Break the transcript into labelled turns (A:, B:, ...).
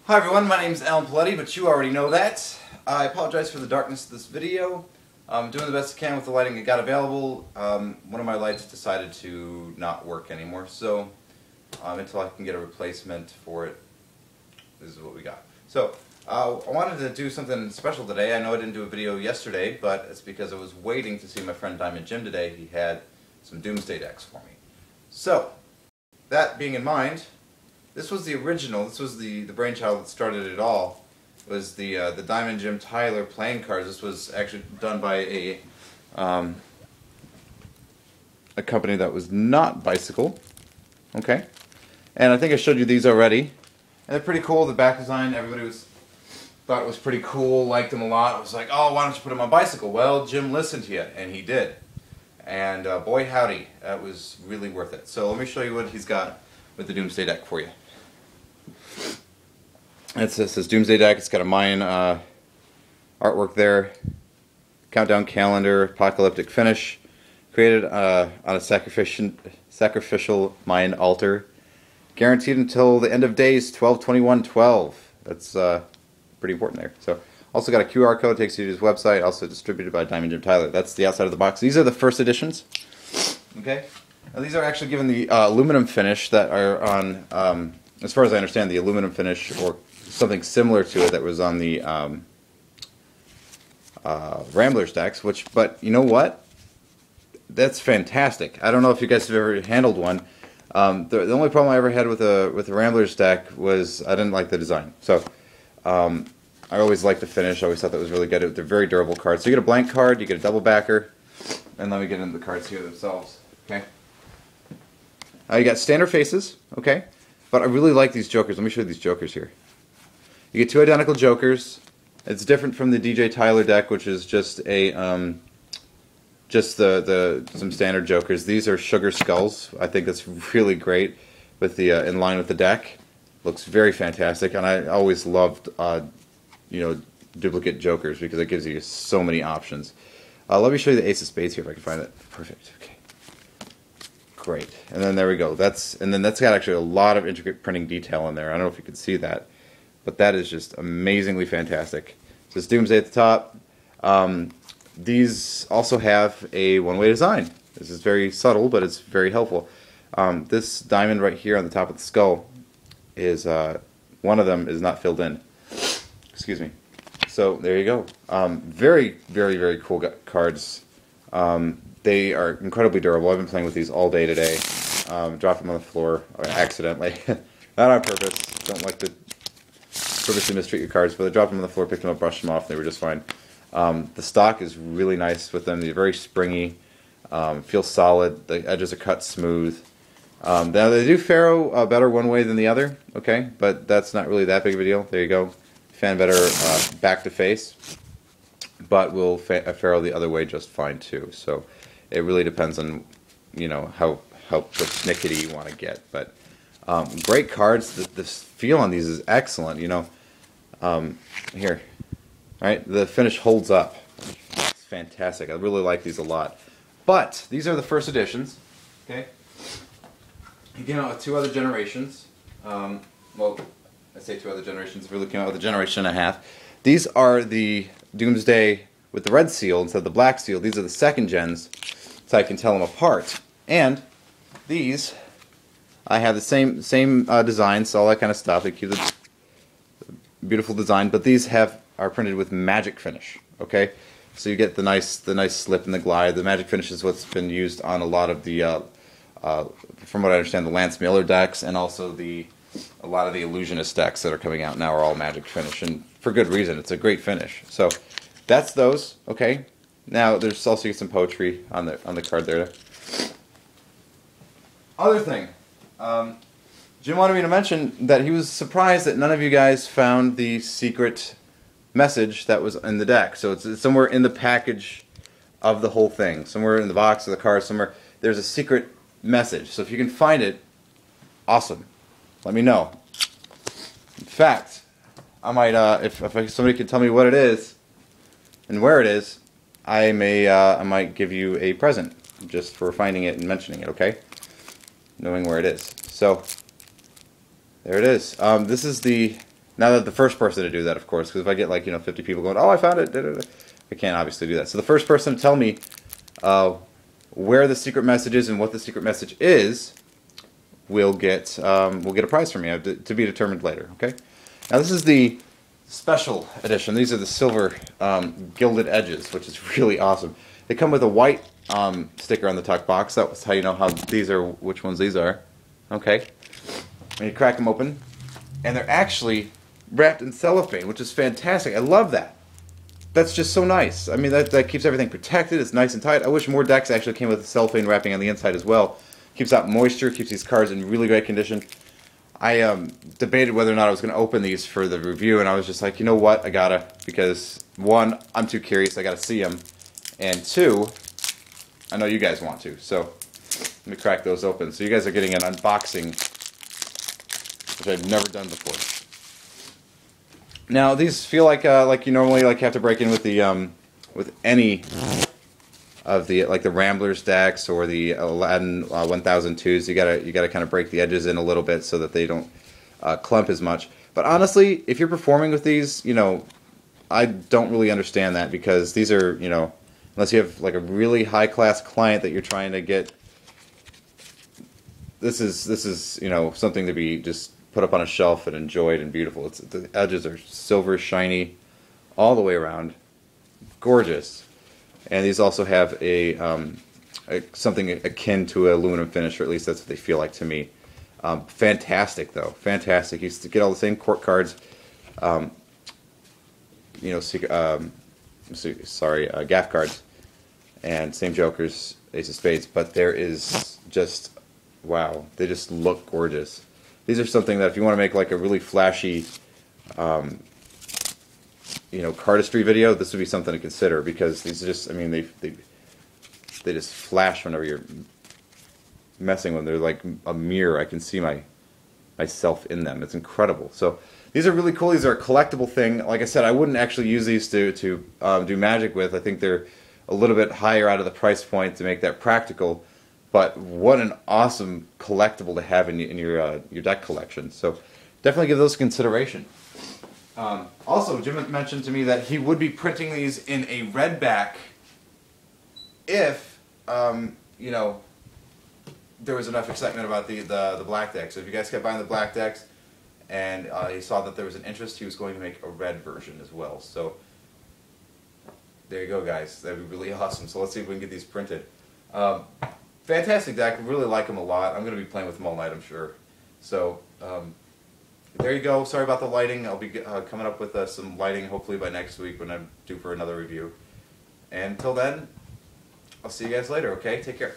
A: Hi everyone, my name is Alan Paletti, but you already know that. I apologize for the darkness of this video. I'm doing the best I can with the lighting I got available. One of my lights decided to not work anymore, so until I can get a replacement for it, this is what we got. So, I wanted to do something special today. I know I didn't do a video yesterday, but it's because I was waiting to see my friend Diamond Jim today. He had some Doomsday Decks for me. So, that being in mind, this was the original, this was the brainchild that started it all, was the Diamond Jim Tyler playing cards. This was actually done by a company that was not Bicycle, okay? And I think I showed you these already. And they're pretty cool, the back design, everybody thought it was pretty cool, liked them a lot. It was like, oh, why don't you put them on Bicycle? Well, Jim listened to you, and he did. And boy howdy, that was really worth it. So let me show you what he's got with the Doomsday Deck for you. It says Doomsday Deck. It's got a Mayan artwork there, countdown calendar, apocalyptic finish, created on a sacrificial Mayan altar, guaranteed until the end of days, 12/21/12. That's pretty important there. So, also got a QR code, takes you to his website, also distributed by Diamond Jim Tyler. That's the outside of the box. These are the first editions. Okay, now these are actually given the aluminum finish that are on. As far as I understand, the aluminum finish or something similar to it that was on the Ramblers decks, but you know what? That's fantastic. I don't know if you guys have ever handled one. The only problem I ever had with the Ramblers deck was I didn't like the design. So I always liked the finish. I always thought that was really good. They're very durable cards. So you get a blank card, you get a double backer, and let me get into the cards here themselves. Okay. You got standard faces. Okay. But I really like these jokers. Let me show you these jokers here. You get two identical jokers. It's different from the DJ Tyler deck, which is just a some standard jokers. These are sugar skulls. I think that's really great with the in line with the deck. Looks very fantastic, and I always loved duplicate jokers because it gives you so many options. Let me show you the Ace of Spades here if I can find it. Perfect. Okay. Great, and then there we go. That's got actually a lot of intricate printing detail in there. I don't know if you can see that, but that is just amazingly fantastic. It says Doomsday at the top. These also have a one-way design. This is very subtle, but it's very helpful. This diamond right here on the top of the skull is one of them is not filled in. Excuse me. So there you go. Very, very, very cool cards. They are incredibly durable. I've been playing with these all day today. Dropped them on the floor accidentally. Not on purpose. Don't like to purposely mistreat your cards, but I dropped them on the floor, picked them up, brushed them off, and they were just fine. The stock is really nice with them. They're very springy. Feel solid. The edges are cut smooth. Now they do ferro better one way than the other, okay? But that's not really that big of a deal. There you go. Fan better back to face, but will ferro the other way just fine too. So it really depends on, how persnickety you want to get. But great cards. The feel on these is excellent. Here, all right. The finish holds up. It's fantastic. I really like these a lot. But these are the first editions. Okay. He came out with two other generations. Well, I say two other generations. It really came out with a generation and a half. These are the Doomsday with the red seal instead of the black seal. These are the second gens, so I can tell them apart. And these, I have the same designs, all that kind of stuff. They keep the beautiful design, but these are printed with magic finish. Okay, so you get the nice slip and the glide. The magic finish is what's been used on a lot of the, from what I understand, the Lance Miller decks, and also a lot of the illusionist decks that are coming out now are all magic finish, and for good reason. It's a great finish. So that's those. Okay. Now there's also some poetry on the card there. Other thing, Jim wanted me to mention that he was surprised that none of you guys found the secret message that was in the deck. So it's somewhere in the package of the whole thing, somewhere in the box of the card, somewhere there's a secret message. So if you can find it, awesome. Let me know. In fact, I might, if somebody can tell me what it is and where it is, I might give you a present just for finding it and mentioning it. Okay, knowing where it is. So there it is. This is the Now that the first person to do that, of course, because if I get like 50 people going, oh, I found it, I can't obviously do that. So the first person to tell me where the secret message is and what the secret message is will get a prize from me to be determined later. Okay. Now this is the special edition. These are the silver gilded edges, which is really awesome. They come with a white sticker on the tuck box. That's how you know which ones these are. Okay. And you crack them open, and they're actually wrapped in cellophane, which is fantastic. I love that. That's just so nice. I mean, that keeps everything protected. It's nice and tight. I wish more decks actually came with cellophane wrapping on the inside as well. Keeps out moisture, keeps these cards in really great condition. I debated whether or not I was going to open these for the review, and I was just like, you know what, I gotta, because one, I'm too curious, I gotta see them, and two, I know you guys want to, so let me crack those open. So you guys are getting an unboxing, which I've never done before. Now these feel like you normally have to break in with the with any of the the Ramblers decks or the Aladdin 1002s. You gotta kind of break the edges in a little bit so that they don't clump as much. But honestly, if you're performing with these, I don't really understand that, because these are, unless you have like a really high class client that you're trying to get. This is something to be just put up on a shelf and enjoyed and beautiful. The edges are silver shiny all the way around, gorgeous. And these also have something akin to an aluminum finish, or at least that's what they feel like to me. Fantastic though, fantastic. You get all the same court cards, gaff cards, and same jokers, ace of spades. But there is just, wow, they just look gorgeous. These are something that if you want to make like a really flashy, cardistry video, this would be something to consider, because these are just, I mean, they just flash whenever you're messing with them. They're like a mirror. I can see myself in them. It's incredible. So these are really cool. These are a collectible thing. Like I said, I wouldn't actually use these to do magic with. I think they're a little bit higher out of the price point to make that practical. But what an awesome collectible to have in your deck collection. So definitely give those consideration. Also, Jim mentioned to me that he would be printing these in a red back if, there was enough excitement about the black deck. So if you guys kept buying the black decks and he saw that there was an interest, he was going to make a red version as well. So there you go, guys. That would be really awesome. So let's see if we can get these printed. Fantastic deck. Really like them a lot. I'm going to be playing with them all night, I'm sure. So there you go. Sorry about the lighting. I'll be coming up with some lighting hopefully by next week when I'm due for another review. And until then, I'll see you guys later, okay? Take care.